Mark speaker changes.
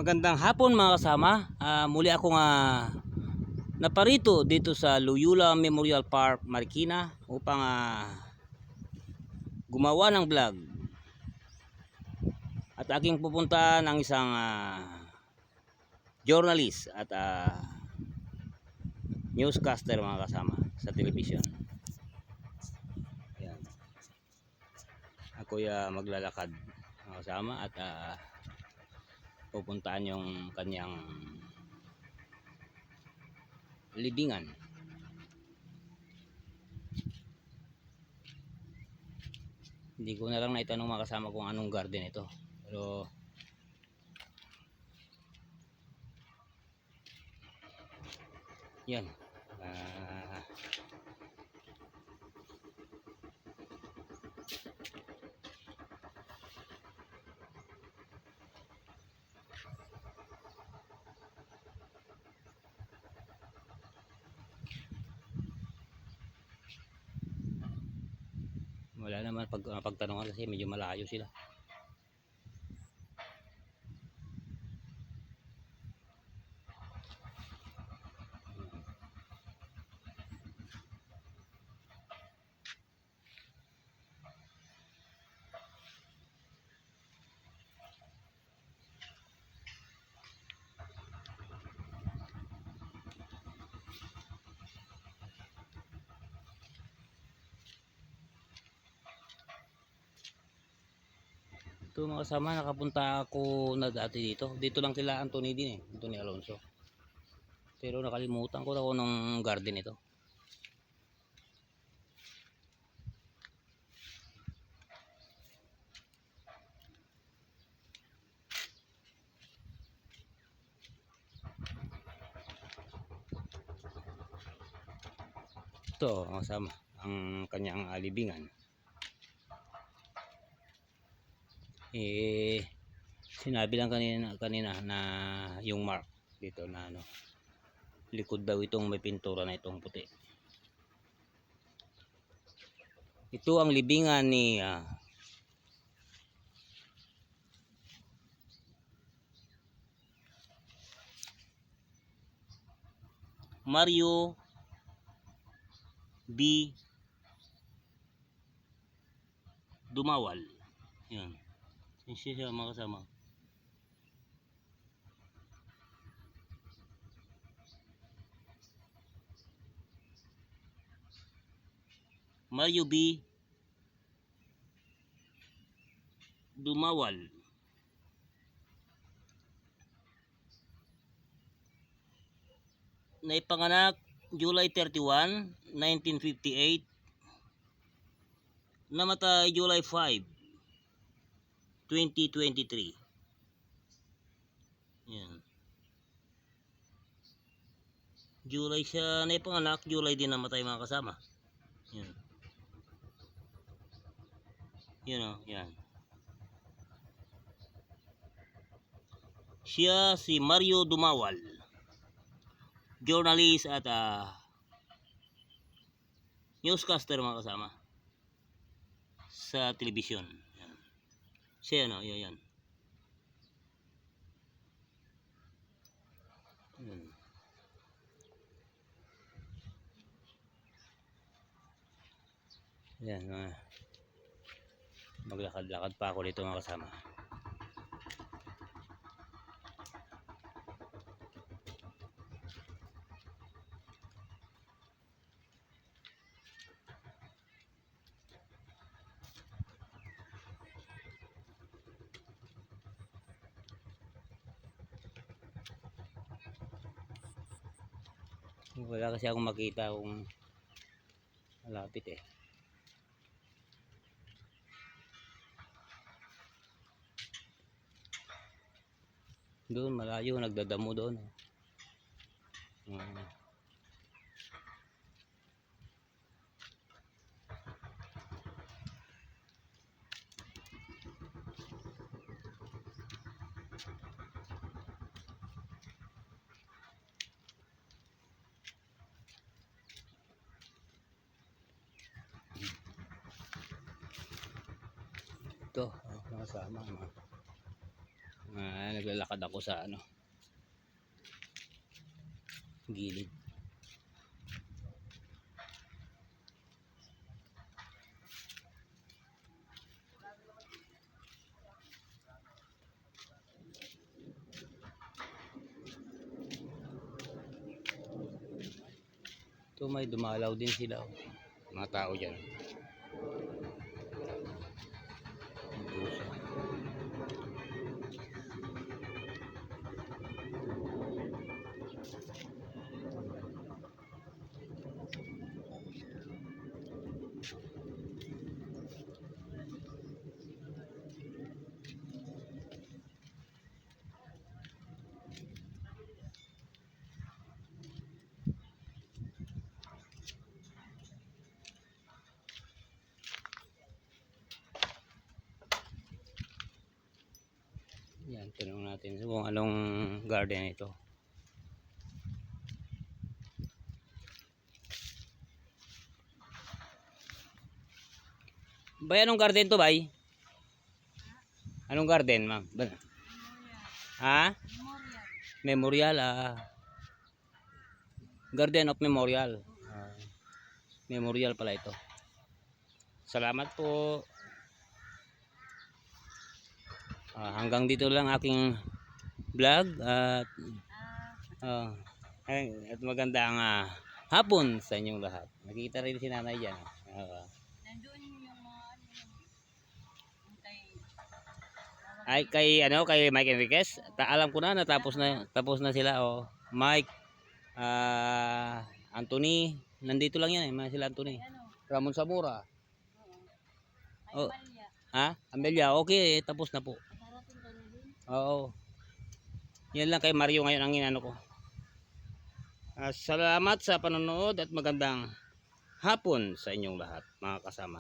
Speaker 1: Magandang hapon mga kasama. Muli akong naparito dito sa Loyola Memorial Park, Marikina upang gumawa ng vlog. At aking pupuntahan ang isang journalist at newscaster mga kasama sa television. Ayan. Ako'y maglalakad mga kasama at pupuntahan yung kanyang libingan. Hindi ko na lang naitanong mga kasama kung anong garden ito, pero yan. Wala naman pagtanungan kasi medyo malayo sila. Ito mga kasama, nakapunta ako na dati dito. Dito lang kila Anthony din Anthony Alonso. Pero nakalimutan ko na ng garden ito. Ito mga kasama, ang kanyang libingan. Sinabi lang kanina na yung mark dito na likod daw itong may pintura na itong puti. Ito ang libingan ni Mario B. Dumawal. Yan. Siya mga kasama. Mario B. Dumawal. Naipanganak July 31, 1958. Namatay July 5, 2023. Yan. July siya naipanganak, July din namatay mga kasama. Yan. Yan yan. Siya si Mario Dumawal, journalist at newscaster mga kasama sa television. Yan. Siya yan. Yan, maglakad-lakad pa ako dito mga kasama. Wala kasi akong makita kung malapit Doon malayo, nagdadamo doon. Ito, kasama naglalakad ako sa ano, gilid. Ito may dumalaw din sila, oh. Mga tao dyan. Pusa. Yan, tanong natin kung anong garden ito. Bay, anong garden to, bay? Anong garden, ma'am? Ha? Memorial, ah. Garden of Memorial. Memorial pala ito. Salamat po. Hanggang dito lang aking vlog at at magandang hapon sa inyong lahat. Nakikita rin si nanay dyan.
Speaker 2: Nandoon yung mga
Speaker 1: Ay kay ano, kay Mike Enriquez. Alam ko na natapos na sila, oh. Mike, Anthony, nandito lang yan eh, sila Anthony. Ramon Zamora. Oh. Ha? Amelia, okay, tapos na po. Oo. Yan lang kay Mario ngayon ang inano ko. Salamat sa panonood at magandang hapon sa inyong lahat, mga kasama.